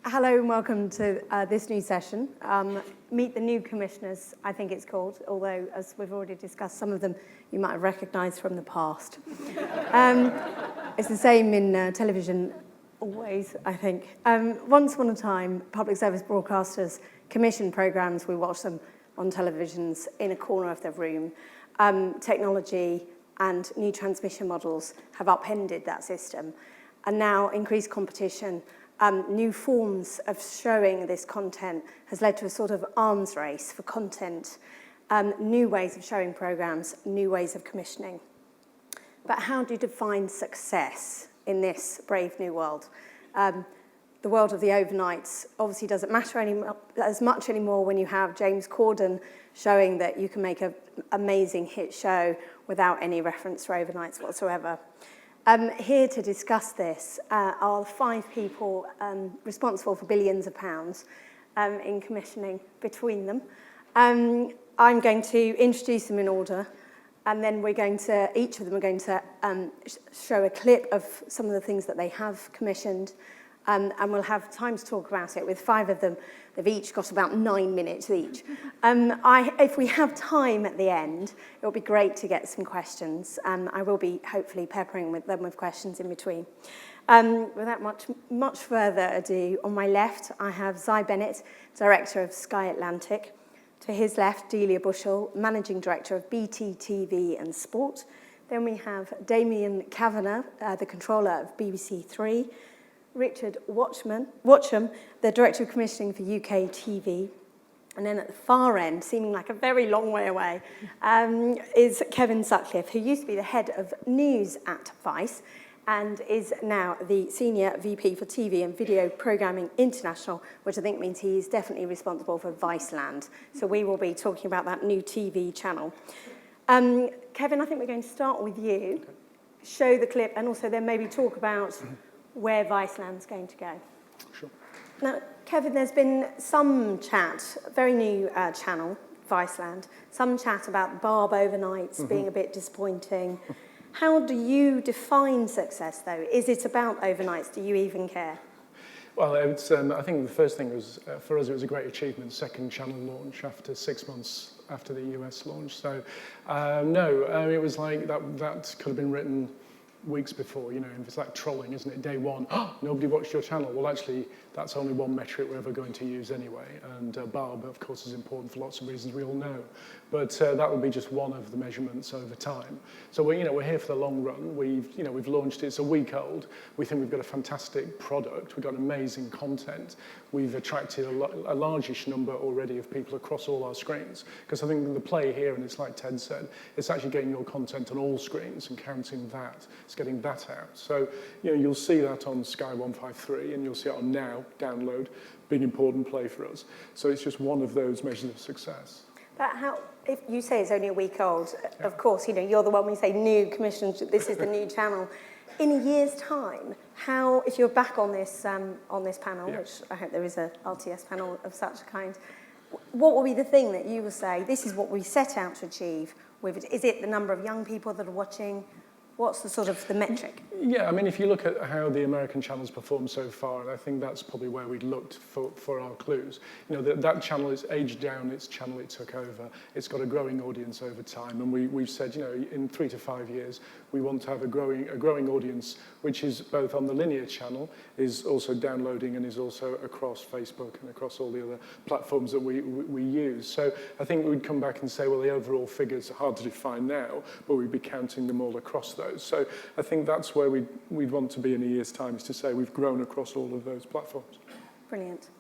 Hello and welcome to this new session. Meet the new commissioners, I think it's called, although as we've already discussed, some of them you might have recognised from the past. It's the same in television always, I think. Once upon a time, public service broadcasters commissioned programmes, we watched them on televisions in a corner of their room. Technology and new transmission models have upended that system, and now increased competition, new forms of showing this content has led to a sort of arms race for content, new ways of showing programmes, new ways of commissioning. But how do you define success in this brave new world? The world of the overnights obviously doesn't matter as much anymore when you have James Corden showing that you can make an amazing hit show without any reference to overnights whatsoever. Here to discuss this are 5 people responsible for billions of pounds in commissioning between them. I'm going to introduce them in order, and then each of them are going to show a clip of some of the things that they have commissioned, and we'll have time to talk about it. With 5 of them, they've each got about 9 minutes each. If we have time at the end, it'll be great to get some questions. I will be hopefully peppering them with questions in between. Without much further ado, on my left, I have Bennett, Director of Sky Atlantic. To his left, Delia Bushell, Managing Director of BT TV and Sport. Then we have Damian Kavanagh, the Controller of BBC 3. Richard Watsham, the Director of Commissioning for UKTV. And then at the far end, seeming like a very long way away, is Kevin Sutcliffe, who used to be the Head of News at Vice and is now the Senior VP for TV and Video Programming International, which I think means he is definitely responsible for Viceland. So we will be talking about that new TV channel. Kevin, I think we're going to start with you, show the clip, and also then maybe talk about where Viceland's going to go. Sure. Now, Kevin, there's been some chat, a very new channel, Viceland, some chat about Barb overnights being a bit disappointing. How do you define success, though? Is it about overnights? Do you even care? Well, it's, I think the first thing was, for us, it was a great achievement, second channel launch after 6 months after the US launch. So, no, it was like that could have been written weeks before, you know, it's like trolling, isn't it? Day one, nobody watched your channel. Well, actually, that's only one metric we're ever going to use anyway. And Barb, of course, is important for lots of reasons we all know. But that will be just one of the measurements over time. So we're here for the long run. We've launched it. It's a week old. We think we've got a fantastic product. We've got amazing content. We've attracted a largish number already of people across all our screens. Because I think the play here, and it's like Ted said, it's actually getting your content on all screens and counting that. It's getting that out. So you'll see that on Sky 153, and you'll see it on Now, download, big important play for us. So it's just one of those measures of success. But if you say it's only a week old, of course, you're the one when you say new commission, this is the new channel. In a year's time, if you're back on this panel, which I hope there is a RTS panel of such a kind, what will be the thing that you will say, this is what we set out to achieve with it? Is it the number of young people that are watching? What's the metric? Yeah, I mean, if you look at how the American channels performed so far, and I think that's probably where we looked for our clues. That channel is aged down, its channel it took over. It's got a growing audience over time, and we've said, in 3 to 5 years, we want to have a growing audience, which is both on the linear channel, is also downloading, and is also across Facebook and across all the other platforms that we use. So I think we'd come back and say, well, the overall figures are hard to define now, but we'd be counting them all across those. So I think that's where we'd want to be in a year's time, is to say we've grown across all of those platforms. Brilliant.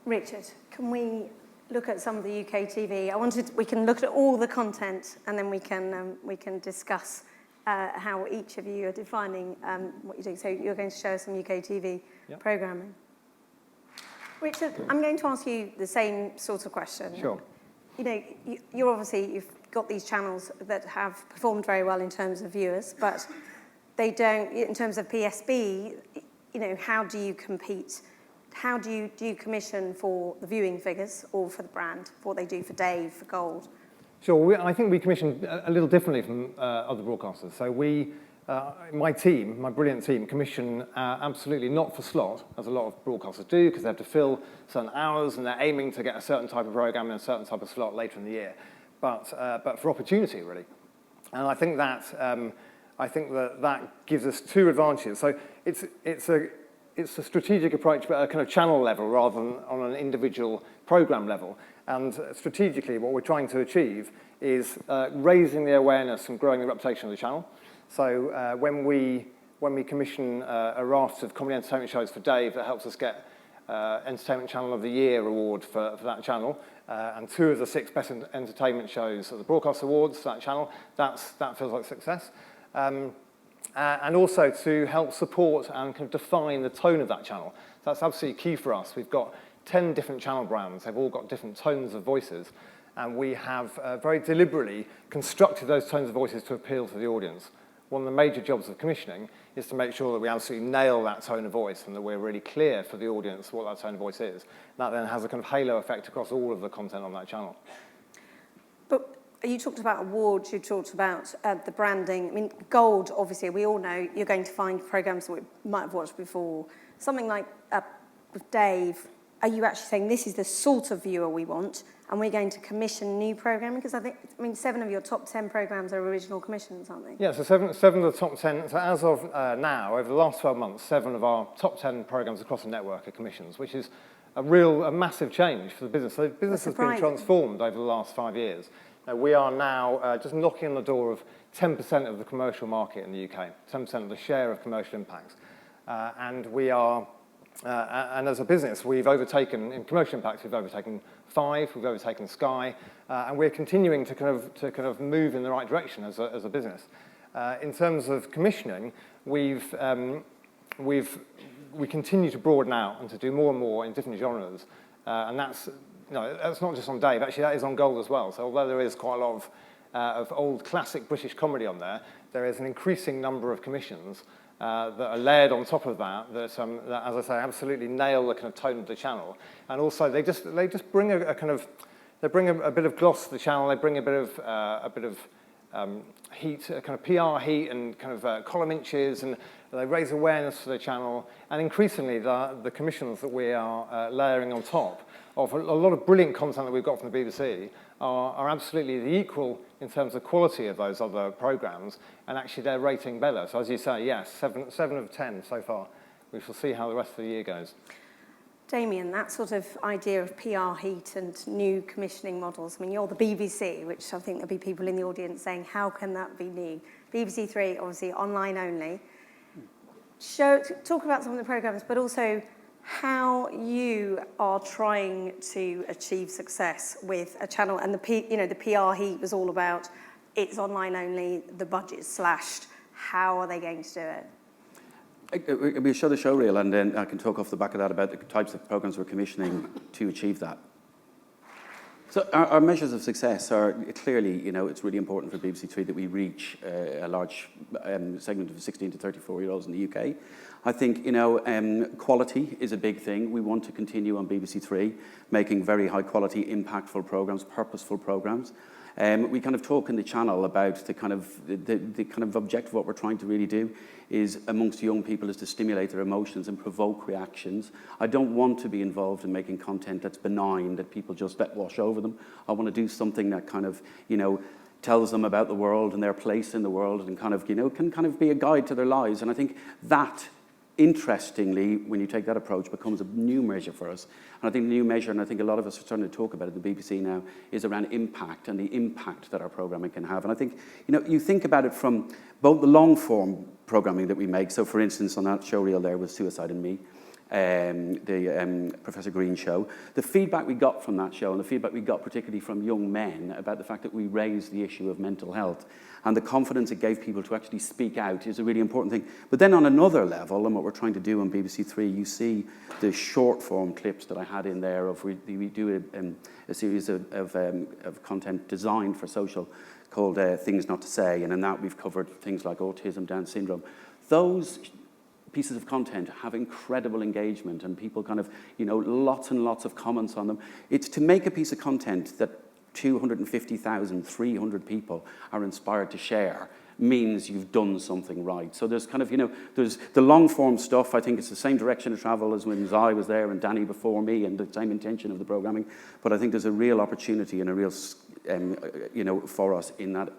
Richard, can we look at some of the UKTV? We can look at all the content, and then we can discuss how each of you are defining what you do. So you're going to show us some UKTV programming. Richard, I'm going to ask you the same sort of question. Sure. You've got these channels that have performed very well in terms of viewers, but they don't, in terms of PSB, how do you compete? How do you commission for the viewing figures or for the brand, for what they do for Dave, for Gold? Sure, I think we commission a little differently from other broadcasters. So we my team, my brilliant team, commission absolutely not for slot, as a lot of broadcasters do, because they have to fill certain hours and they're aiming to get a certain type of programme in a certain type of slot later in the year, but for opportunity, really. And I think that that gives us two advantages. So it's a strategic approach, but at a kind of channel level rather than on an individual programme level. And strategically, what we're trying to achieve is raising the awareness and growing the reputation of the channel. So when we commission a raft of comedy entertainment shows for Dave, that helps us get Entertainment Channel of the Year award for that channel, and 2 of the 6 best entertainment shows at the Broadcast Awards for that channel, that feels like success. And also to help support and kind of define the tone of that channel. So that's absolutely key for us. We've got 10 different channel brands. They've all got different tones of voices. And we have very deliberately constructed those tones of voices to appeal to the audience. One of the major jobs of commissioning is to make sure that we absolutely nail that tone of voice and that we're really clear for the audience what that tone of voice is. That then has a kind of halo effect across all of the content on that channel. But you talked about awards, you talked about the branding. I mean, Gold, obviously, we all know you're going to find programmes that we might have watched before. Something like with Dave, are you actually saying this is the sort of viewer we want, and we're going to commission new programming? Because I mean, 7 of your top 10 programmes are original commissions, aren't they? Yeah, so 7 of the top 10, so as of now, over the last 12 months, 7 of our top 10 programmes across the network are commissions, which is a massive change for the business. So the business has been transformed over the last 5 years. We are now just knocking on the door of 10% of the commercial market in the UK, 10% of the share of commercial impacts. And we are, and as a business, we've overtaken, in commercial impacts, we've overtaken 5, we've overtaken Sky, and we're continuing to kind of move in the right direction as a business. In terms of commissioning, we continue to broaden out and to do more and more in different genres, and that's not just on Dave, actually that is on Gold as well. So although there is quite a lot of old classic British comedy on there, there is an increasing number of commissions that are layered on top of that, as I say, absolutely nail the kind of tone of the channel. And also they just bring a kind of, they bring a bit of gloss to the channel, they bring a bit of heat, a kind of PR heat and kind of column inches, and they raise awareness for the channel. And increasingly the commissions that we are layering on top of a lot of brilliant content that we've got from the BBC are absolutely the equal in terms of quality of those other programmes, and actually they're rating better. So as you say, yes, 7 of 10 so far. We shall see how the rest of the year goes. Damian, that sort of idea of PR heat and new commissioning models, I mean, you're the BBC, which I think there'll be people in the audience saying, how can that be new? BBC 3, obviously, online only. Talk about some of the programmes, but also how you are trying to achieve success with a channel. And the PR heat was all about, it's online only, the budget's slashed. How are they going to do it? We'll show the show reel, and then I can talk off the back of that about the types of programmes we're commissioning to achieve that. So our measures of success are clearly, it's really important for BBC Three that we reach a large segment of 16 to 34-year-olds in the UK. I think, quality is a big thing. We want to continue on BBC Three, making very high-quality, impactful programmes, purposeful programmes. We kind of talk in the channel about the kind of objective. What we're trying to really do is, amongst young people, is to stimulate their emotions and provoke reactions. I don't want to be involved in making content that's benign, that people just let wash over them. I want to do something that kind of, tells them about the world and their place in the world, and kind of, can kind of be a guide to their lives. And I think that, interestingly, when you take that approach, becomes a new measure for us. And I think the new measure, and I think a lot of us are starting to talk about it at the BBC now, is around impact and the impact that our programming can have. And I think, you think about it from both the long-form programming that we make. So, for instance, on that show reel there was Suicide and Me, the Professor Green show. The feedback we got from that show, and the feedback we got particularly from young men about the fact that we raised the issue of mental health, and the confidence it gave people to actually speak out, is a really important thing. But then on another level, and what we're trying to do on BBC Three, you see the short-form clips that I had in there of we do a series of content designed for social called Things Not to Say, and in that we've covered things like autism, Down syndrome. Those pieces of content have incredible engagement, and people kind of, lots and lots of comments on them. It's to make a piece of content that 250,000, 300 people are inspired to share. means you've done something right. So there's kind of, there's the long form stuff. I think it's the same direction of travel as when Zai was there and Danny before me, and the same intention of the programming. But I think there's a real opportunity and a real, for us in that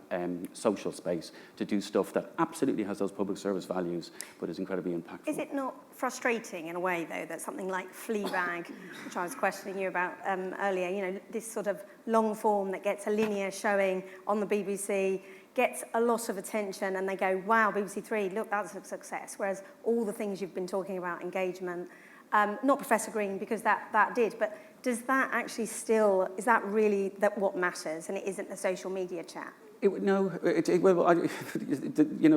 social space to do stuff that absolutely has those public service values, but is incredibly impactful. Is it not frustrating in a way, though, that something like Fleabag, which I was questioning you about earlier, this sort of long form that gets a linear showing on the BBC, gets a lot of attention, and they go, wow, BBC Three, look, that's a success. Whereas all the things you've been talking about, engagement, not Professor Green, because that did, but does that actually still, is that really what matters, and it isn't the social media chat?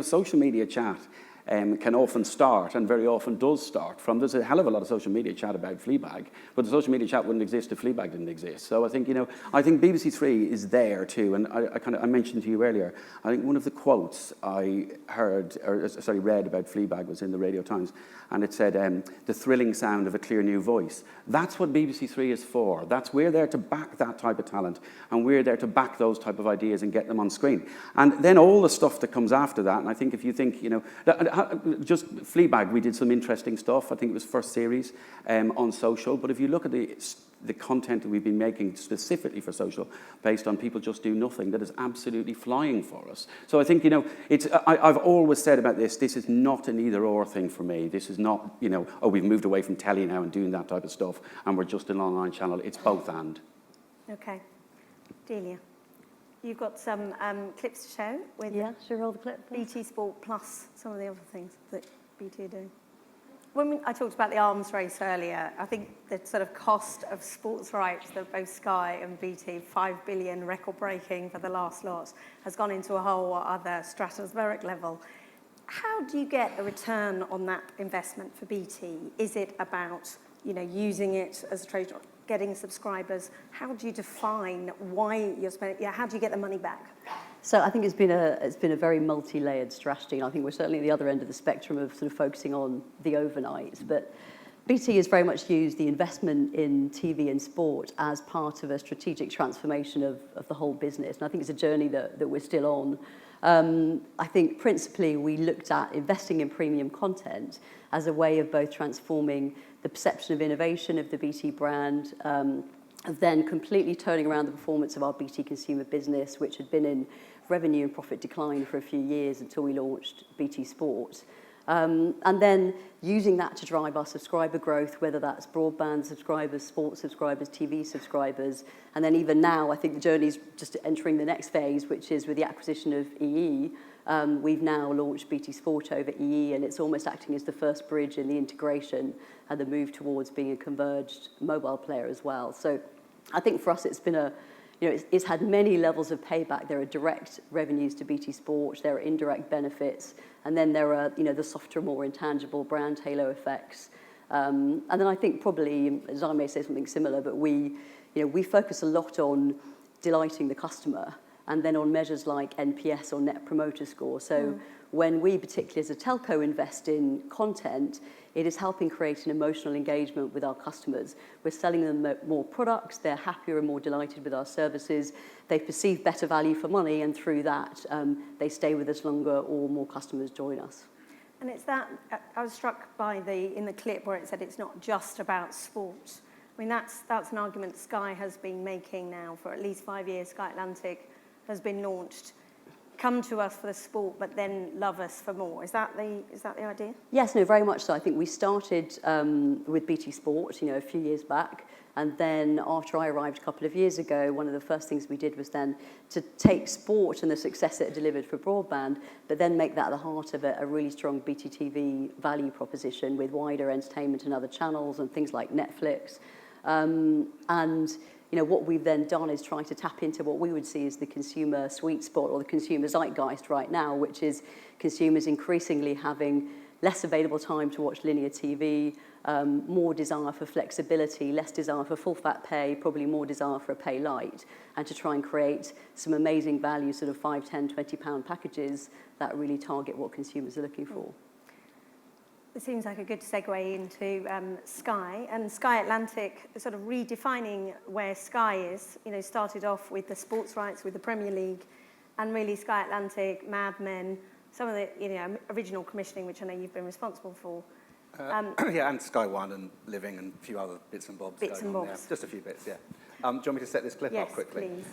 Social media chat can often start, and very often does start from, there's a hell of a lot of social media chat about Fleabag, but the social media chat wouldn't exist if Fleabag didn't exist. So I think, I think BBC Three is there too, and I mentioned to you earlier, I think one of the quotes I read about Fleabag was in the Radio Times, and it said, the thrilling sound of a clear new voice. That's what BBC Three is for. We're there to back that type of talent, and we're there to back those type of ideas and get them on screen. And then all the stuff that comes after that, and I think if you think, just Fleabag, we did some interesting stuff. I think it was first series on social. But if you look at the content that we've been making specifically for social, based on People Just Do Nothing, that is absolutely flying for us. So I think, I've always said about this is not an either-or thing for me. This is not, we've moved away from telly now and doing that type of stuff, and we're just an online channel. It's both and. Okay. Delia, you've got some clips to show with should we roll the clip? BT Sport plus some of the other things that BT are doing. When I talked about the arms race earlier, I think the sort of cost of sports rights that both Sky and BT, 5 billion record-breaking for the last lot, has gone into a whole other stratospheric level. How do you get a return on that investment for BT? Is it about, using it as a trade, getting subscribers? How do you define why you're spending? How do you get the money back? So I think it's been a very multi-layered strategy, and I think we're certainly at the other end of the spectrum of sort of focusing on the overnight. But BT has very much used the investment in TV and sport as part of a strategic transformation of the whole business, and I think it's a journey that we're still on. I think principally we looked at investing in premium content as a way of both transforming the perception of innovation of the BT brand, then completely turning around the performance of our BT consumer business, which had been in revenue and profit decline for a few years until we launched BT Sport. And then using that to drive our subscriber growth, whether that's broadband subscribers, sports subscribers, TV subscribers. And then even now, I think the journey's just entering the next phase, which is with the acquisition of EE. We've now launched BT Sport over EE, and it's almost acting as the first bridge in the integration and the move towards being a converged mobile player as well. So I think for us, it's been it's had many levels of payback. There are direct revenues to BT Sport, there are indirect benefits, and then there are, the softer, more intangible brand halo effects. And then I think probably, as I may say something similar, but we focus a lot on delighting the customer, and then on measures like NPS or Net Promoter Score. So when we, particularly as a telco, invest in content, it is helping create an emotional engagement with our customers. We're selling them more products, they're happier and more delighted with our services, they perceive better value for money, and through that, they stay with us longer or more customers join us. And it's that, I was struck by in the clip where it said it's not just about sport. I mean, that's an argument Sky has been making now for at least 5 years. Sky Atlantic has been launched. Come to us for the sport, but then love us for more. Is that the idea? Yes, no, very much so. I think we started with BT Sport, a few years back, and then after I arrived a couple of years ago, one of the first things we did was then to take sport and the success it delivered for broadband, but then make that at the heart of a really strong BT TV value proposition with wider entertainment and other channels and things like Netflix. What we've then done is try to tap into what we would see as the consumer sweet spot or the consumer zeitgeist right now, which is consumers increasingly having less available time to watch linear TV, more desire for flexibility, less desire for full fat pay, probably more desire for a pay light, and to try and create some amazing value, sort of £5, £10, £20 packages that really target what consumers are looking for. It seems like a good segue into Sky, and Sky Atlantic sort of redefining where Sky is. Started off with the sports rights with the Premier League, and really Sky Atlantic, Mad Men, some of the original commissioning, which I know you've been responsible for. Yeah, and Sky One and Living and a few other bits and bobs. Bits and going on, bobs. yeah. Just a few bits, yeah. Do you want me to set this clip Yes, up quickly? please.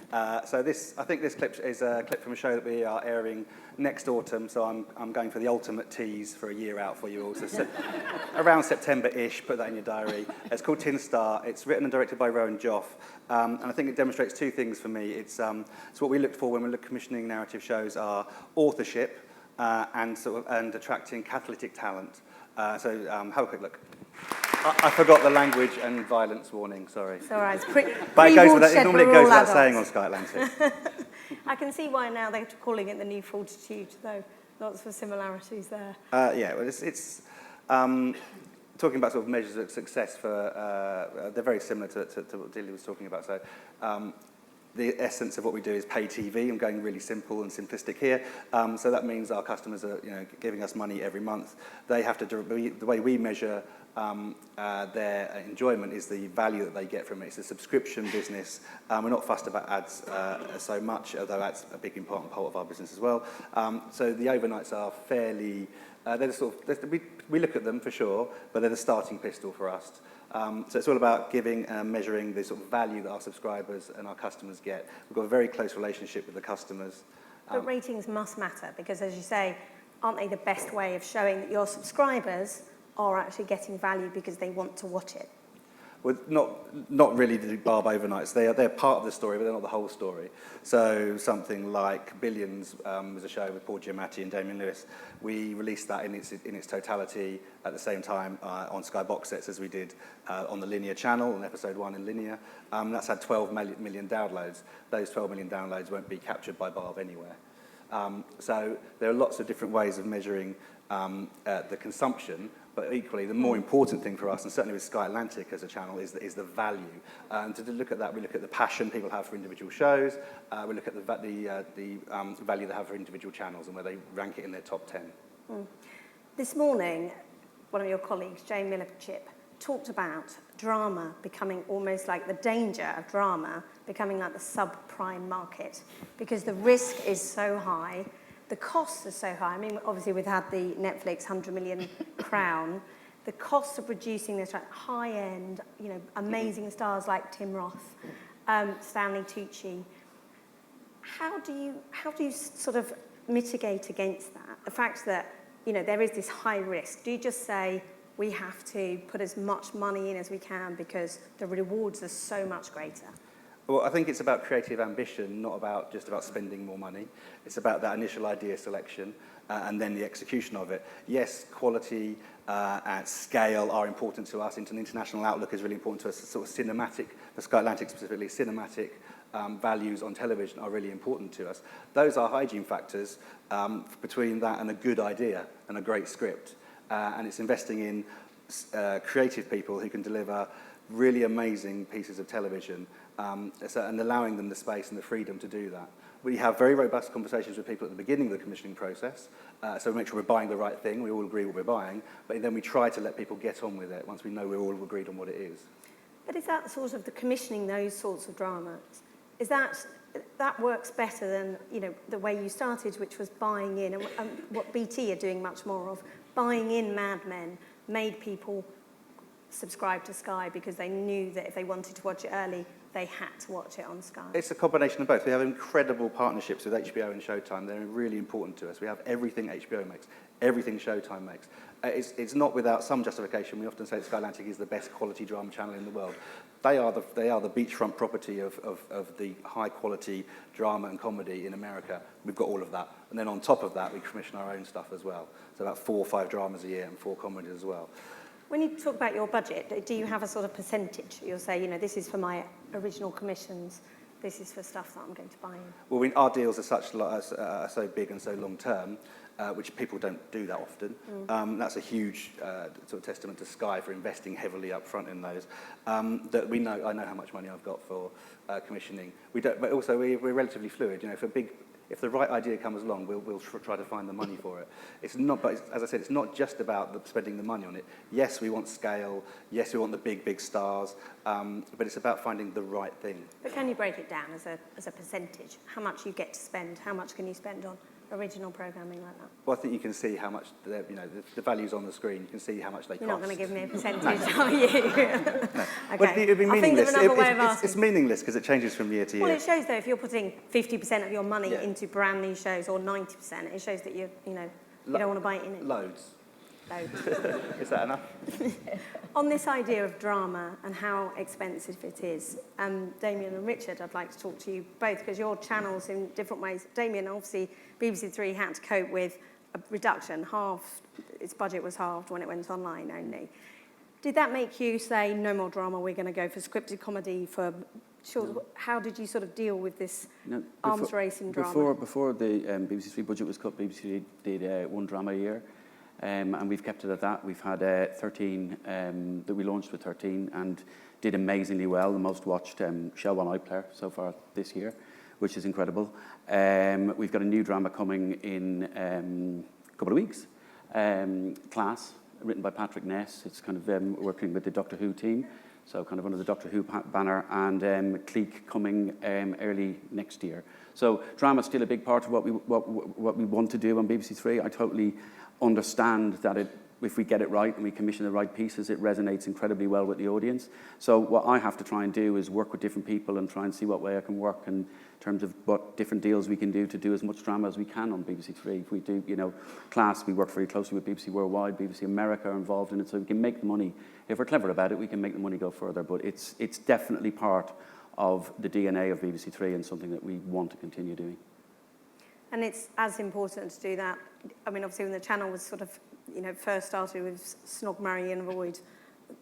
So I think this clip is a clip from a show that we are airing next autumn. So I'm going for the ultimate tease for a year out for you all. So around September-ish, put that in your diary. It's called Tin Star. It's written and directed by Rowan Joff. And I think it demonstrates two things for me. It's what we look for when we're commissioning narrative shows are authorship and attracting catalytic talent. So have a quick look. I forgot the language and violence warning, sorry. It's all right. But it normally goes without saying on Sky Atlantic. I can see why now they're calling it the new Fortitude, though. Lots of similarities there. Yeah, well, it's talking about sort of measures of success for, they're very similar to what Delia was talking about. So the essence of what we do is pay TV. I'm going really simple and simplistic here. So that means our customers are giving us money every month. They have to the way we measure their enjoyment is the value that they get from it. It's a subscription business. We're not fussed about ads so much, although that's a big important part of our business as well. So the overnights are fairly, they're we look at them for sure, but they're the starting pistol for us. So it's all about giving and measuring the sort of value that our subscribers and our customers get. We've got a very close relationship with the customers. But ratings must matter because, as you say, aren't they the best way of showing that your subscribers are actually getting value because they want to watch it? Well, not really the Barb overnights. They're part of the story, but they're not the whole story. So something like Billions was a show with Paul Giamatti and Damian Lewis. We released that in its totality at the same time on Sky box sets as we did on the linear channel, on episode 1 in linear. That's had 12 million downloads. Those 12 million downloads won't be captured by Barb anywhere. So there are lots of different ways of measuring the consumption, but equally the more important thing for us, and certainly with Sky Atlantic as a channel, is the value. And to look at that, we look at the passion people have for individual shows, we look at the value they have for individual channels and where they rank it in their top 10. This morning, one of your colleagues, Jane Miller-Chip, talked about drama becoming almost like the danger of drama becoming like the subprime market because the risk is so high. The costs are so high. I mean, obviously, we've had the Netflix 100 million crown. The costs of producing this high-end, amazing stars like Tim Roth, Stanley Tucci. How do you sort of mitigate against that? The fact that there is this high risk. Do you just say we have to put as much money in as we can because the rewards are so much greater? Well, I think it's about creative ambition, not about just about spending more money. It's about that initial idea selection and then the execution of it. Yes, quality and scale are important to us. An international outlook is really important to us. Sort of cinematic, for Sky Atlantic specifically, cinematic values on television are really important to us. Those are hygiene factors between that and a good idea and a great script. And it's investing in creative people who can deliver really amazing pieces of television and allowing them the space and the freedom to do that. We have very robust conversations with people at the beginning of the commissioning process, so we make sure we're buying the right thing, we all agree what we're buying, but then we try to let people get on with it once we know we're all agreed on what it is. But is that sort of the commissioning those sorts of dramas, is that works better than the way you started, which was buying in, and what BT are doing much more of, buying in Mad Men made people subscribe to Sky because they knew that if they wanted to watch it early, they had to watch it on Sky? It's a combination of both. We have incredible partnerships with HBO and Showtime. They're really important to us. We have everything HBO makes, everything Showtime makes. It's not without some justification. We often say that Sky Atlantic is the best quality drama channel in the world. They are the beachfront property of the high quality drama and comedy in America. We've got all of that. And then on top of that, we commission our own stuff as well. So about 4 or 5 dramas a year and 4 comedies as well. When you talk about your budget, do you have a sort of percentage? You'll say, this is for my original commissions, this is for stuff that I'm going to buy in. Well, our deals are so big and so long term, which people don't do that often. That's a huge sort of testament to Sky for investing heavily up front in those. That I know how much money I've got for commissioning. We don't, but also we're relatively fluid. For big If the right idea comes along, we'll try to find the money for it. It's not, but as I said, it's not just about spending the money on it. Yes, we want scale. Yes, we want the big stars. But it's about finding the right thing. But can you break it down as a percentage? How much you get to spend? How much can you spend on original programming like that? Well, I think you can see how much, the value's on the screen. You can see how much they You're cost. not going to give me a percentage, are you? No. Okay. Well, it'd be meaningless. I'll think of another way of asking. It's meaningless because it changes from year to year. Well, it shows, though, if you're putting 50% of your money into brand new shows or 90%, it shows that you don't want to bite in it. Loads. Loads. Is that enough? On this idea of drama and how expensive it is, Damian and Richard, I'd like to talk to you both because your channels in different ways. Damian, obviously, BBC Three had to cope with a reduction. Its budget was halved when it went online only. Did that make you say, no more drama, we're going to go for scripted comedy, for short? No. How did you sort of deal with this arms race in drama? Before the BBC Three budget was cut, BBC did one drama a year. And we've kept it at that. We've had 13 that we launched with 13 and did amazingly well. The most watched show on iPlayer so far this year, which is incredible. We've got a new drama coming in a couple of weeks. Class, written by Patrick Ness. It's kind of working with the Doctor Who team, so kind of under the Doctor Who banner, and Clique coming early next year. So drama's still a big part of what we want to do on BBC Three. I totally understand that if we get it right and we commission the right pieces, it resonates incredibly well with the audience. So what I have to try and do is work with different people and try and see what way I can work in terms of what different deals we can do to do as much drama as we can on BBC Three. If we do, Class, we work very closely with BBC Worldwide, BBC America are involved in it, so we can make the money. If we're clever about it, we can make the money go further, but it's definitely part of the DNA of BBC Three and something that we want to continue doing. And it's as important to do that. I mean, obviously, when the channel was sort of, first started with Snog, Marry and Avoid,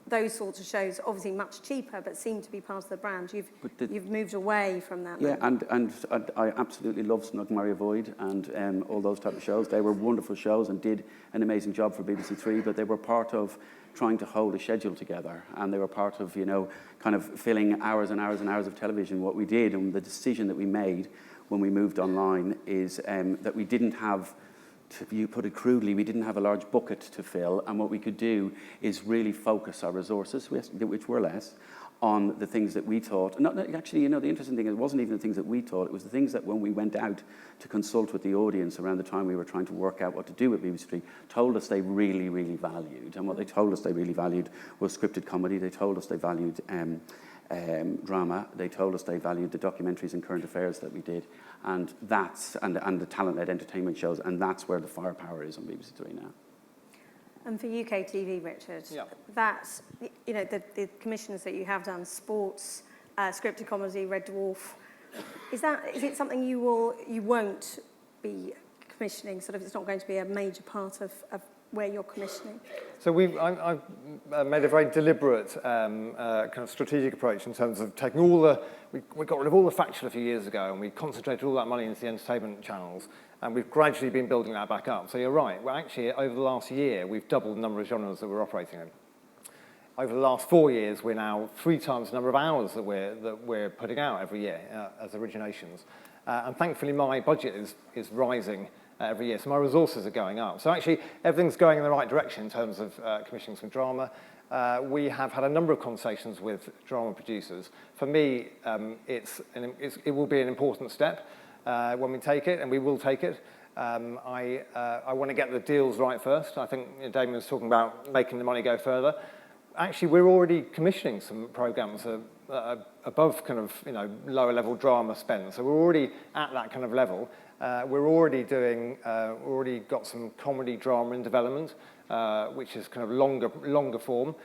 those sorts of shows, obviously much cheaper, but seem to be part of the brand. You've moved away from that. Yeah, and I absolutely love Snog, Marry, Avoid and all those type of shows. They were wonderful shows and did an amazing job for BBC Three, but they were part of trying to hold a schedule together, and they were part of, kind of filling hours and hours and hours of television. What we did, and the decision that we made when we moved online, is that we didn't have, to put it crudely, we didn't have a large bucket to fill, and what we could do is really focus our resources, which were less, on the things that we thought. Actually, the interesting thing, it wasn't even the things that we thought, it was the things that when we went out to consult with the audience around the time we were trying to work out what to do with BBC Three, told us they really, really valued. And what they told us they really valued was scripted comedy. They told us they valued drama. They told us they valued the documentaries and current affairs that we did, and the talent-led entertainment shows, and that's where the firepower is on BBC Three now. And for UKTV, Richard, that's, the commissions that you have done, sports, scripted comedy, Red Dwarf, is it something you won't be commissioning, sort of, it's not going to be a major part of where you're commissioning? So I've made a very deliberate kind of strategic approach in terms of taking we got rid of all the factual a few years ago, and we concentrated all that money into the entertainment channels, and we've gradually been building that back up. So you're right, well, actually, over the last year, we've doubled the number of genres that we're operating in. Over the last 4 years, we're now 3 times the number of hours that we're putting out every year as originations. And thankfully, my budget is rising every year, so my resources are going up. So actually, everything's going in the right direction in terms of commissioning some drama. We have had a number of conversations with drama producers. For me, it will be an important step when we take it, and we will take it. I want to get the deals right first. I think Damian was talking about making the money go further. Actually, we're already commissioning some programs above kind of lower level drama spend. So we're already at that kind of level. We're already got some comedy drama in development, which is kind of longer form.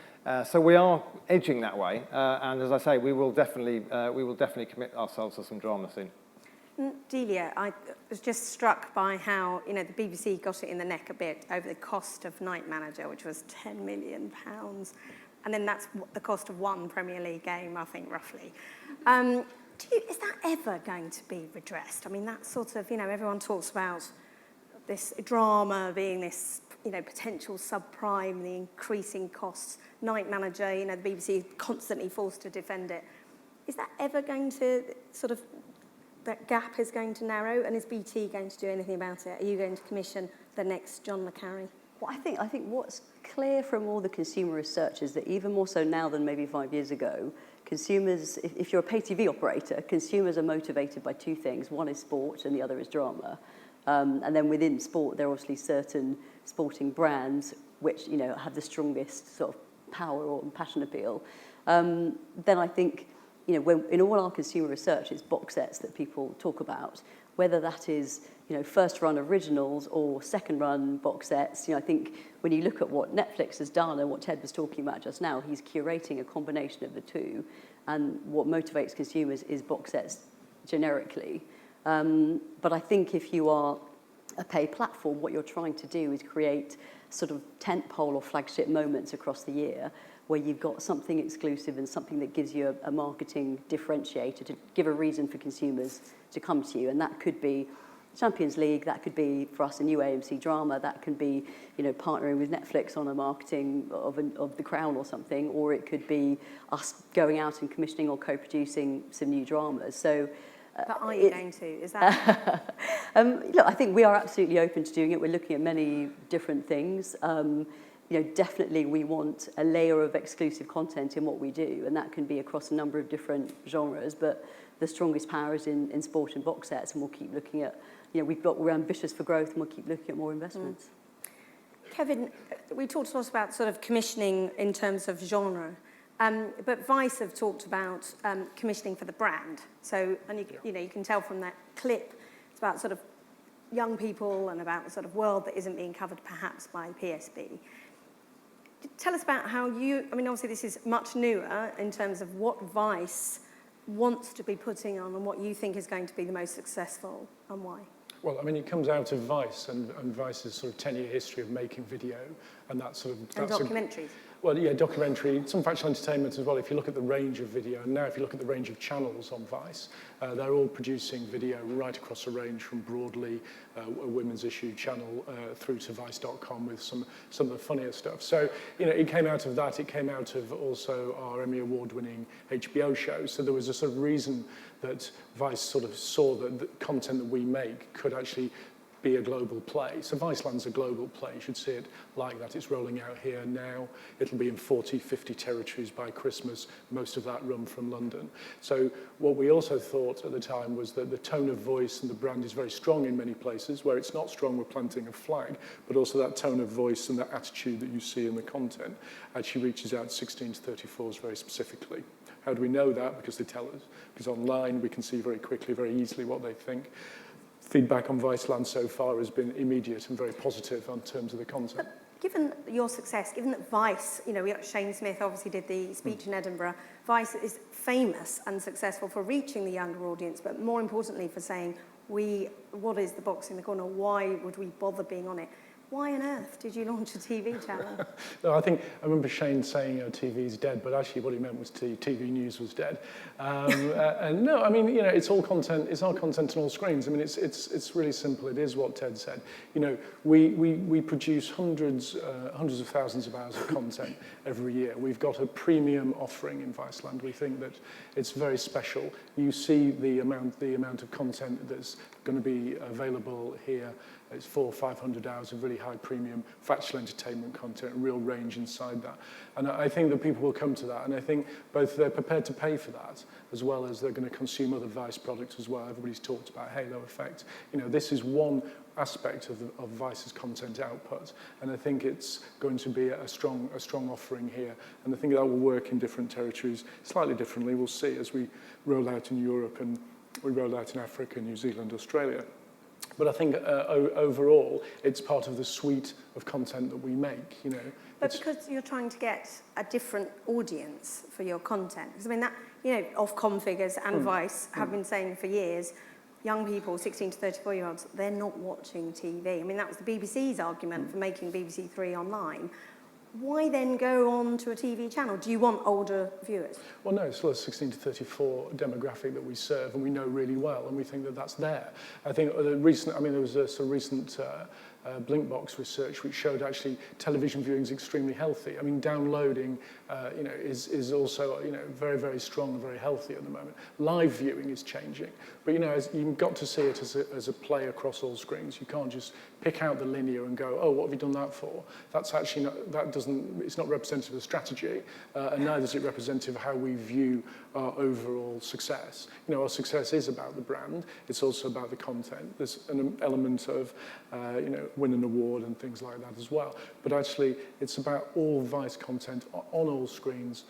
So we are edging that way. And as I say, we will definitely commit ourselves to some drama soon. Delia, I was just struck by how, the BBC got it in the neck a bit over the cost of Night Manager, which was £10 million. And then that's the cost of one Premier League game, I think, roughly. Is that ever going to be redressed? I mean, that sort of, everyone talks about this drama being this, potential subprime, the increasing costs. Night Manager, the BBC is constantly forced to defend it. Is that ever going to sort of that gap is going to narrow, and is BT going to do anything about it? Are you going to commission the next John le Carre? Well, I think what's clear from all the consumer research is that even more so now than maybe 5 years ago, consumers, if you're a pay TV operator, consumers are motivated by two things. One is sport and the other is drama. And then within sport, there are obviously certain sporting brands which, you know, have the strongest sort of power or passion appeal. Then I think, you know, when, in all our consumer research, it's box sets that people talk about, whether that is, you know, first run originals or second run box sets. You know, I think when you look at what Netflix has done and what Ted was talking about just now, he's curating a combination of the two. And what motivates consumers is box sets generically. But I think if you are a pay platform, what you're trying to do is create sort of tentpole or flagship moments across the year where you've got something exclusive and something that gives you a marketing differentiator to give a reason for consumers to come to you. And that could be Champions League, that could be, for us, a new AMC drama, that could be, you know, partnering with Netflix on a marketing of The Crown or something, or it could be us going out and commissioning or co-producing some new dramas. So, but are you going to? Is that? Look, I think we are absolutely open to doing it. We're looking at many different things. You know, definitely we want a layer of exclusive content in what we do, and that can be across a number of different genres, but the strongest power is in sport and box sets, and we'll keep looking at, you know, we're ambitious for growth, and we'll keep looking at more investments. Kevin, we talked a lot about sort of commissioning in terms of genre, but Vice have talked about commissioning for the brand. So, and you know, you can tell from that clip, it's about sort of young people and about the sort of world that isn't being covered perhaps by PSB. Tell us about how you, I mean, obviously this is much newer in terms of what Vice wants to be putting on and what you think is going to be the most successful and why. Well, I mean, it comes out of Vice, and Vice's sort of 10-year history of making video, and that's sort of... And documentaries. Well, yeah, documentary, some factual entertainment as well. If you look at the range of video, and now if you look at the range of channels on Vice, they're all producing video right across a range from broadly a women's issue channel through to vice.com with some of the funnier stuff. So, you know, it came out of that. It came out of also our Emmy Award-winning HBO show. So there was a sort of reason that Vice sort of saw that the content that we make could actually be a global play. So Viceland's a global play. You should see it like that. It's rolling out here now. It'll be in 40, 50 territories by Christmas, most of that run from London. So what we also thought at the time was that the tone of voice and the brand is very strong in many places. Where it's not strong, we're planting a flag, but also that tone of voice and that attitude that you see in the content actually reaches out 16 to 34s very specifically. How do we know that? Because they tell us. Because online we can see very quickly, very easily what they think. Feedback on Viceland so far has been immediate and very positive on terms of the content. But given your success, given that Vice, you know, Shane Smith obviously did the speech in Edinburgh, Vice is famous and successful for reaching the younger audience, but more importantly for saying, what is the box in the corner? Why would we bother being on it? Why on earth did you launch a TV channel? No, I remember Shane saying TV's dead, but actually what he meant was TV news was dead. And no, I mean, you know, it's all content. It's our content on all screens. I mean, it's really simple. It is what Ted said. You know, we produce hundreds of thousands of hours of content every year. We've got a premium offering in Viceland. We think that it's very special. You see the amount of content that's going to be available here. It's 400 or 500 hours of really high premium factual entertainment content, real range inside that. And I think that people will come to that. And I think both they're prepared to pay for that, as well as they're going to consume other Vice products as well. Everybody's talked about halo effect. You know, this is one aspect of Vice's content output. And I think it's going to be a strong offering here. And I think that will work in different territories slightly differently. We'll see as we roll out in Europe and we roll out in Africa, New Zealand, Australia. But I think overall, it's part of the suite of content that we make, you know. But because you're trying to get a different audience for your content. Because I mean, that, you know, Ofcom figures and Vice have been saying for years, young people, 16 to 34-year-olds, they're not watching TV. I mean, that was the BBC's argument for making BBC Three online. Why then go on to a TV channel? Do you want older viewers? Well, no, it's still a 16 to 34 demographic that we serve and we know really well, and we think that that's there. I think there was a sort of recent Blinkbox research, which showed actually television viewing is extremely healthy. I mean, downloading, is also, very, very strong and very healthy at the moment. Live viewing is changing, but you've got to see it as a play across all screens. You can't just pick out the linear and go, oh, what have you done that for? That's actually not, it's not representative of strategy, and neither is it representative of how we view our overall success. Our success is about the brand. It's also about the content. There's an element of, win an award and things like that as well. But actually, it's about all Vice content on all screens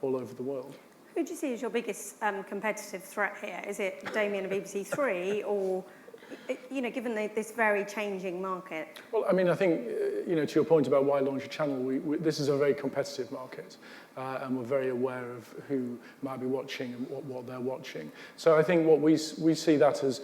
all over the world. Who do you see as your biggest competitive threat here? Is it Damian and BBC Three, or, given this very changing market? Well, I mean, I think, to your point about why launch a channel, this is a very competitive market, and we're very aware of who might be watching and what they're watching. So I think what we see that as,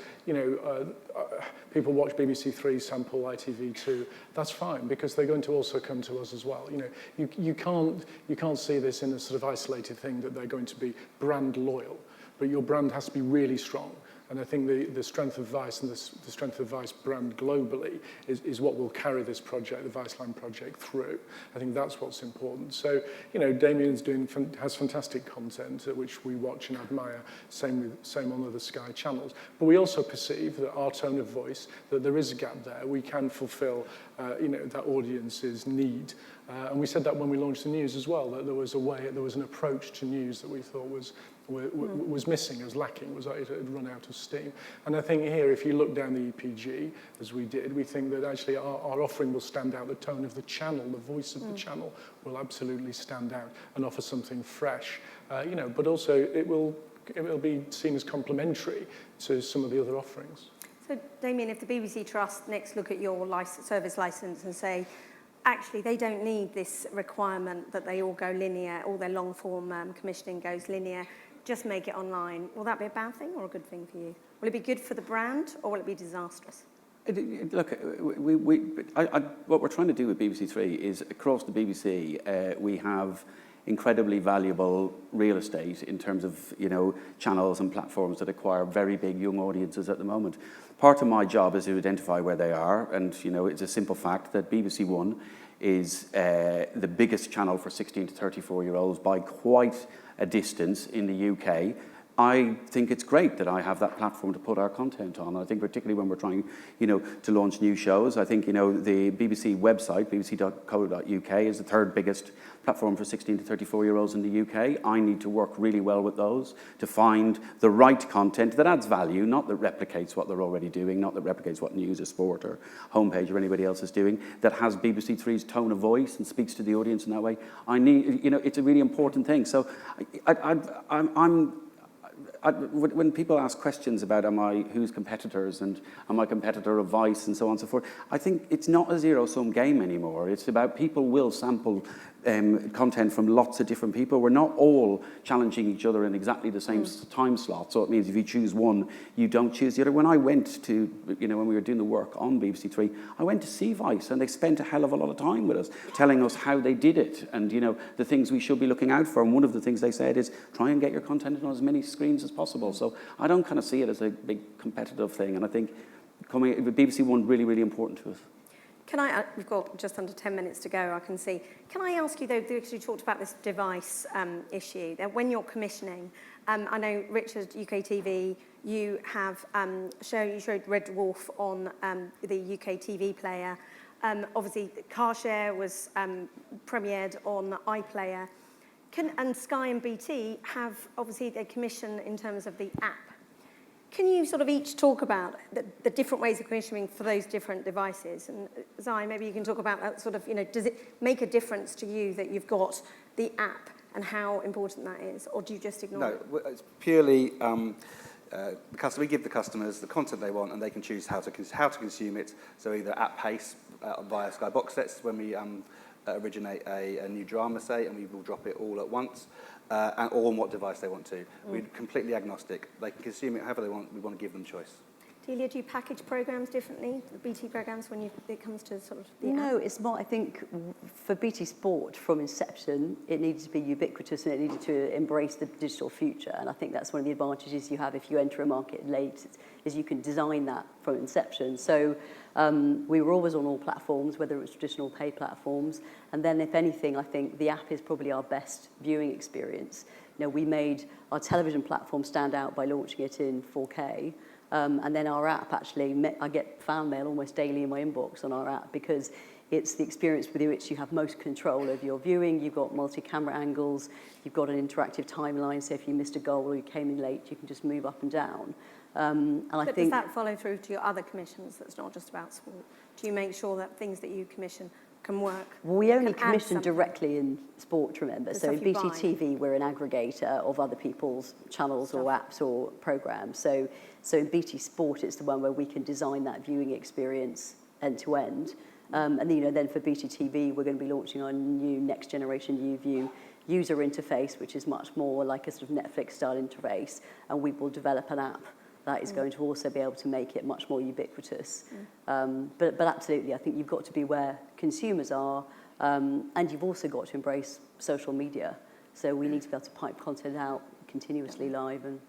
people watch BBC Three, sample ITV2, that's fine, because they're going to also come to us as well. You can't see this in a sort of isolated thing that they're going to be brand loyal, but your brand has to be really strong. And I think the strength of Vice and the strength of Vice brand globally is what will carry this project, the Viceland project, through. I think that's what's important. So, Damian's has fantastic content, which we watch and admire, same on other Sky channels. But we also perceive that our tone of voice, that there is a gap there. We can fulfill, that audience's need. And we said that when we launched the news as well, that there was an approach to news that we thought was missing, was lacking, it had run out of steam. And I think here, if you look down the EPG, as we did, we think that actually our offering will stand out. The tone of the channel, the voice of the channel will absolutely stand out and offer something fresh. But also it will be seen as complementary to some of the other offerings. So, Damian, if the BBC Trust next look at your service licence and say, actually, they don't need this requirement that they all go linear, all their long-form commissioning goes linear, just make it online. Will that be a bad thing or a good thing for you? Will it be good for the brand, or will it be disastrous? Look, what we're trying to do with BBC Three is, across the BBC, we have incredibly valuable real estate in terms of, channels and platforms that acquire very big young audiences at the moment. Part of my job is to identify where they are, and, it's a simple fact that BBC One is the biggest channel for 16 to 34-year-olds by quite a distance in the UK. I think it's great that I have that platform to put our content on. I think particularly when we're trying, to launch new shows. I think, the BBC website, bbc.co.uk, is the third biggest platform for 16 to 34-year-olds in the UK. I need to work really well with those to find the right content that adds value, not that replicates what they're already doing, not that replicates what news or sport or homepage or anybody else is doing, that has BBC Three's tone of voice and speaks to the audience in that way. I need, it's a really important thing. So when people ask questions about who's competitors and am I a competitor of Vice and so on and so forth, I think it's not a zero-sum game anymore. It's about people will sample content from lots of different people. We're not all challenging each other in exactly the same time slot. So it means if you choose one, you don't choose the other. When I went to, when we were doing the work on BBC Three, I went to see Vice, and they spent a hell of a lot of time with us, telling us how they did it and, the things we should be looking out for. And one of the things they said is try and get your content on as many screens as possible. So I don't kind of see it as a big competitive thing. And I think BBC One really, really important to us. We've got just under 10 minutes to go, I can see. Can I ask you, though, because you talked about this device issue, that when you're commissioning, I know, Richard, UKTV, you have you showed Red Dwarf on the UKTV player. Obviously, CarShare was premiered on iPlayer. And Sky and BT have, obviously, their commission in terms of the app. Can you sort of each talk about the different ways of commissioning for those different devices? And Zai, maybe you can talk about that sort of, does it make a difference to you that you've got the app and how important that is? Or do you just ignore it? No, it's purely, we give the customers the content they want, and they can choose how to consume it. So either at pace via Sky box sets when we originate a new drama, say, and we will drop it all at once. Or on what device they want to. We're completely agnostic. They can consume it however they want. We want to give them choice. Delia, do you package programmes differently, the BT programmes, when it comes to sort of the No, app? it's not. I think for BT Sport, from inception, it needed to be ubiquitous and it needed to embrace the digital future. And I think that's one of the advantages you have if you enter a market late, is you can design that from inception. So we were always on all platforms, whether it was traditional paid platforms. And then, if anything, I think the app is probably our best viewing experience. You know, we made our television platform stand out by launching it in 4K. And then our app, actually, I get fan mail almost daily in my inbox on our app, because it's the experience with which you have most control over your viewing. You've got multi-camera angles, you've got an interactive timeline, so if you missed a goal or you came in late, you can just move up and down. And I But think does that follow through to your other commissions that's not just about sport? Do you make sure that things that you commission can work? Well, we only can add commission something? directly in sport, remember. The So in stuff you BT buy. TV, we're an aggregator of other people's channels or apps or programmes. So in BT Sport, it's the one where we can design that viewing experience end to end. And then for BT TV, we're going to be launching our new next generation UView user interface, which is much more like a sort of Netflix-style interface. And we will develop an app that is going to also be able to make it much more ubiquitous. But absolutely, I think you've got to be where consumers are, and you've also got to embrace social media. So we need to be able to pipe content out continuously live. And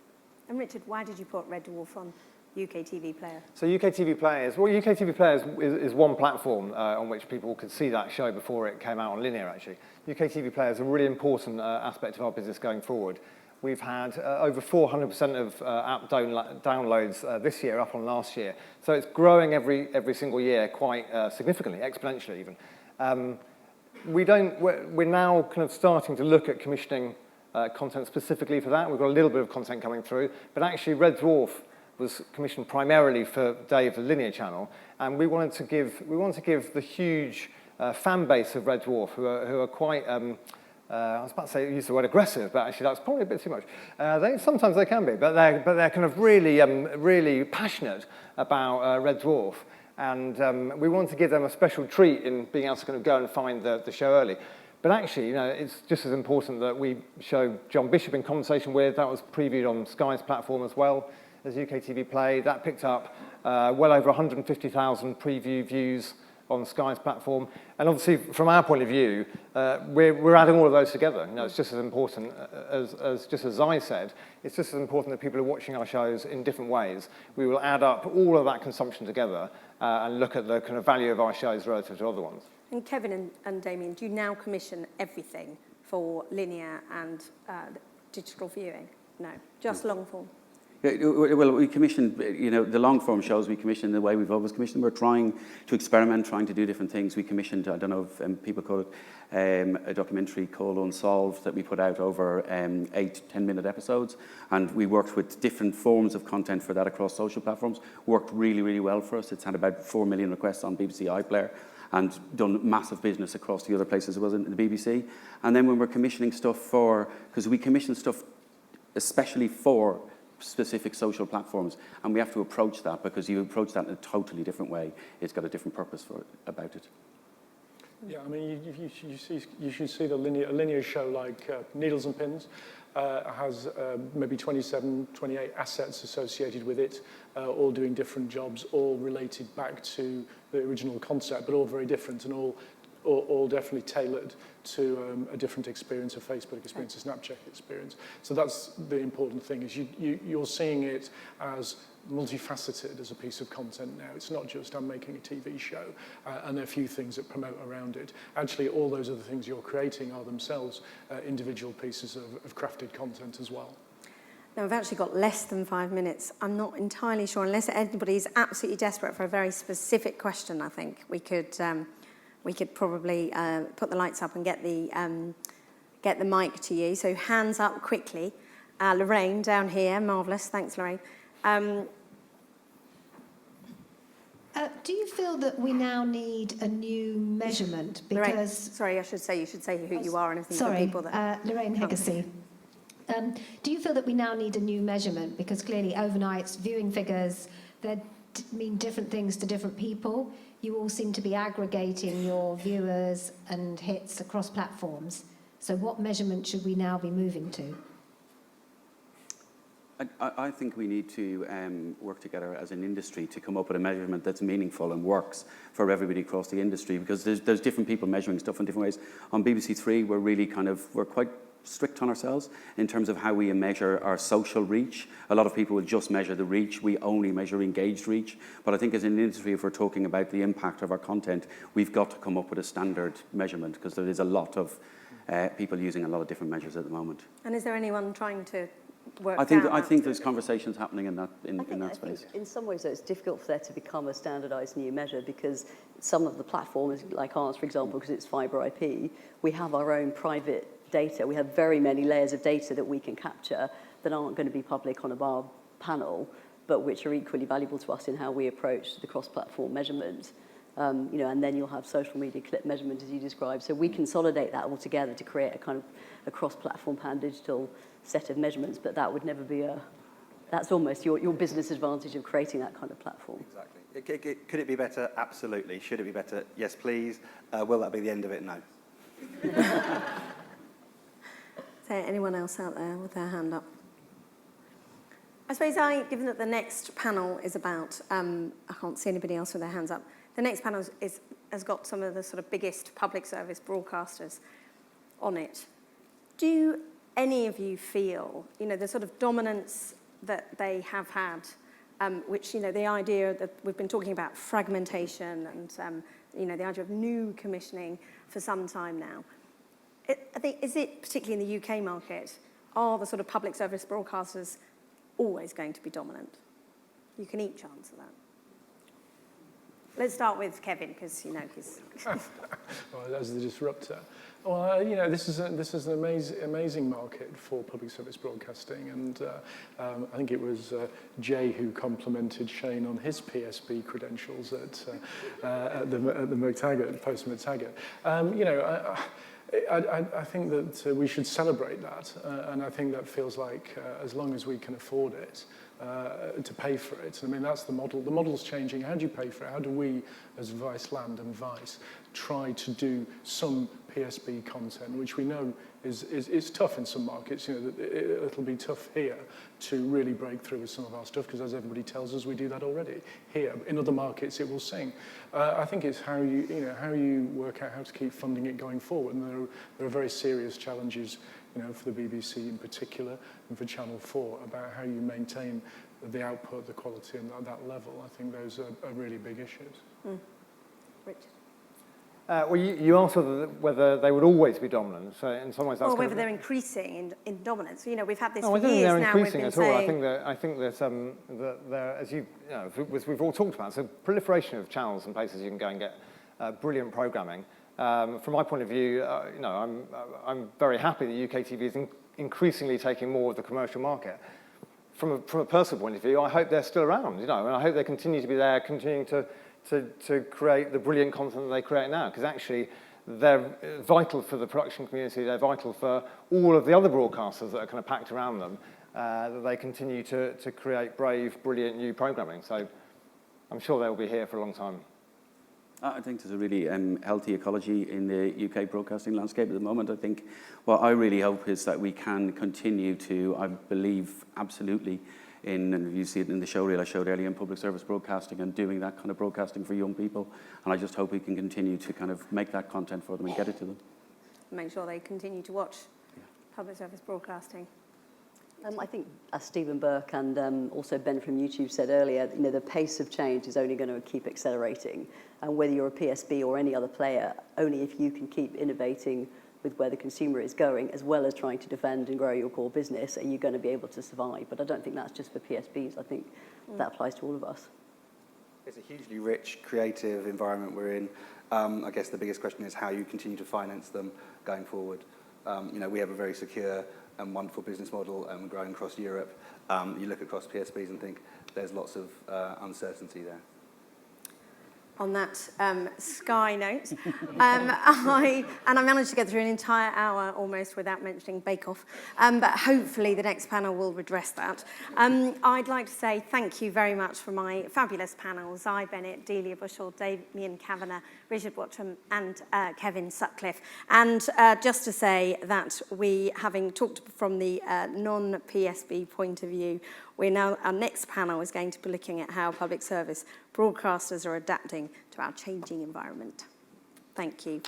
Richard, why did you put Red Dwarf on UKTV Player? So UKTV Players, well, UKTV Players is one platform on which people could see that show before it came out on linear, actually. UKTV Players is a really important aspect of our business going forward. We've had over 400% of app downloads this year, up on last year. So it's growing every single year quite significantly, exponentially even. We're now kind of starting to look at commissioning content specifically for that. We've got a little bit of content coming through, but actually Red Dwarf was commissioned primarily for Dave, the linear channel, and we wanted to give the huge fan base of Red Dwarf, who are quite. I was about to say use the word aggressive, but actually that's probably a bit too much. Sometimes they can be, but they're kind of really passionate about Red Dwarf, and we want to give them a special treat in being able to kind of go and find the show early. But actually, it's just as important that we show John Bishop in Conversation With. That was previewed on Sky's platform as well as UKTV Play. That picked up well over 150,000 preview views on Sky's platform. And obviously, from our point of view, we're adding all of those together. It's just as important, as I said, it's just as important that people are watching our shows in different ways. We will add up all of that consumption together and look at the kind of value of our shows relative to other ones. And Kevin and Damian, do you now commission everything for linear and digital viewing? No, just long form. Well, we commissioned, the long-form shows we commissioned the way we've always commissioned. We're trying to experiment, trying to do different things. We commissioned, I don't know if people call it, a documentary called Unsolved that we put out over 8 10-minute episodes. And we worked with different forms of content for that across social platforms. Worked really, really well for us. It's had about 4 million requests on BBC iPlayer and done massive business across the other places it was in the BBC. And then when we're commissioning stuff because we commission stuff especially for specific social platforms, and we have to approach that because you approach that in a totally different way. It's got a different purpose about it. Yeah, I mean, you should see a linear show like Needles and Pins has maybe 27, 28 assets associated with it, all doing different jobs, all related back to the original concept, but all very different and all definitely tailored to a different experience, a Facebook experience, a Snapchat experience. So that's the important thing, is you're seeing it as multifaceted as a piece of content now. It's not just I'm making a TV show and a few things that promote around it. Actually, all those other things you're creating are themselves individual pieces of crafted content as well. Now, we've actually got less than 5 minutes. I'm not entirely sure, unless anybody's absolutely desperate for a very specific question, I think we could probably put the lights up and get the mic to you. So hands up quickly. Lorraine down here, marvellous. Thanks, Lorraine. Do you feel that we now need a new measurement? Because Lorraine, sorry, you should say who you are and everything for people that. Lorraine Hegacy. Do you feel that we now need a new measurement? Because clearly overnight viewing figures, they mean different things to different people. You all seem to be aggregating your viewers and hits across platforms. So what measurement should we now be moving to? I think we need to work together as an industry to come up with a measurement that's meaningful and works for everybody across the industry, because there's different people measuring stuff in different ways. On BBC Three, we're quite strict on ourselves in terms of how we measure our social reach. A lot of people will just measure the reach. We only measure engaged reach. But I think as an industry, if we're talking about the impact of our content, we've got to come up with a standard measurement, because there is a lot of people using a lot of different measures at the moment. And is there anyone trying to work I think there's conversations happening in that space. In some ways, though, it's difficult for there to become a standardised new measure, because some of the platforms, like ours, for example, because it's fibre IP, we have our own private data. We have very many layers of data that we can capture that aren't going to be public on a bar panel, but which are equally valuable to us in how we approach the cross-platform measurement. And then you'll have social media clip measurement, as you described. So we consolidate that all together to create a kind of a cross-platform pan-digital set of measurements, but that would never be that's almost your business advantage of creating that kind of platform. Exactly. Could it be better? Absolutely. Should it be better? Yes, please. Will that be the end of it? No. Is there anyone else out there with their hand up? I suppose given that the next panel is about, I can't see anybody else with their hands up, the next panel has got some of the sort of biggest public service broadcasters on it. Do any of you feel, the sort of dominance that they have had, which, the idea that we've been talking about fragmentation and, the idea of new commissioning for some time now. I think, is it, particularly in the UK market, are the sort of public service broadcasters always going to be dominant? You can each answer that. Let's start with Kevin, because, he's... Well, as the disruptor. Well, this is an amazing market for public service broadcasting, and I think it was Jay who complimented Shane on his PSB credentials at the McTaggart, post-McTaggart. I think that we should celebrate that, and I think that feels like as long as we can afford it, to pay for it. I mean, that's the model. The model's changing. How do you pay for it? How do we, as Viceland and Vice, try to do some PSB content, which we know is tough in some markets. It'll be tough here to really break through with some of our stuff, because as everybody tells us, we do that already. Here, in other markets, it will sing. I think it's how you work out how to keep funding it going forward. And there are very serious challenges, for the BBC in particular, and for Channel 4, about how you maintain the output, the quality, and that level. I think those are really big issues. Richard? Well, you asked whether they would always be dominant. So in some ways, that's or whether they're increasing in dominance. We've had this I for don't think years they're now. Increasing at all. I think that as we've all talked about, so proliferation of channels and places you can go and get brilliant programming. From my point of view, I'm very happy that UKTV is increasingly taking more of the commercial market. From a personal point of view, I hope they're still around, and I hope they continue to be there, continuing to create the brilliant content that they create now, because actually they're vital for the production community, they're vital for all of the other broadcasters that are kind of packed around them, that they continue to create brave, brilliant new programming. So I'm sure they'll be here for a long time. I think there's a really healthy ecology in the UK broadcasting landscape at the moment. I think what I really hope is that we can continue to, I believe absolutely in, and you see it in the show reel I showed earlier, in public service broadcasting and doing that kind of broadcasting for young people. And I just hope we can continue to kind of make that content for them and get it to them. Make sure they continue to watch public service broadcasting. I think, as Stephen Burke and also Ben from YouTube said earlier, the pace of change is only going to keep accelerating. And whether you're a PSB or any other player, only if you can keep innovating with where the consumer is going, as well as trying to defend and grow your core business, are you going to be able to survive. But I don't think that's just for PSBs. I think that applies to all of us. It's a hugely rich, creative environment we're in. I guess the biggest question is how you continue to finance them going forward. We have a very secure and wonderful business model, and we're growing across Europe. You look across PSBs and think there's lots of uncertainty there. on that Sky note. I managed to get through an entire hour almost without mentioning Bake Off, but hopefully the next panel will redress that. I'd like to say thank you very much for my fabulous panels, Bennett, Delia, Bushell, Damian, Kavanagh, Richard Watsham and Kevin Sutcliffe. And just to say that we, having talked from the non-PSB point of view, our next panel is going to be looking at how public service broadcasters are adapting to our changing environment. Thank you.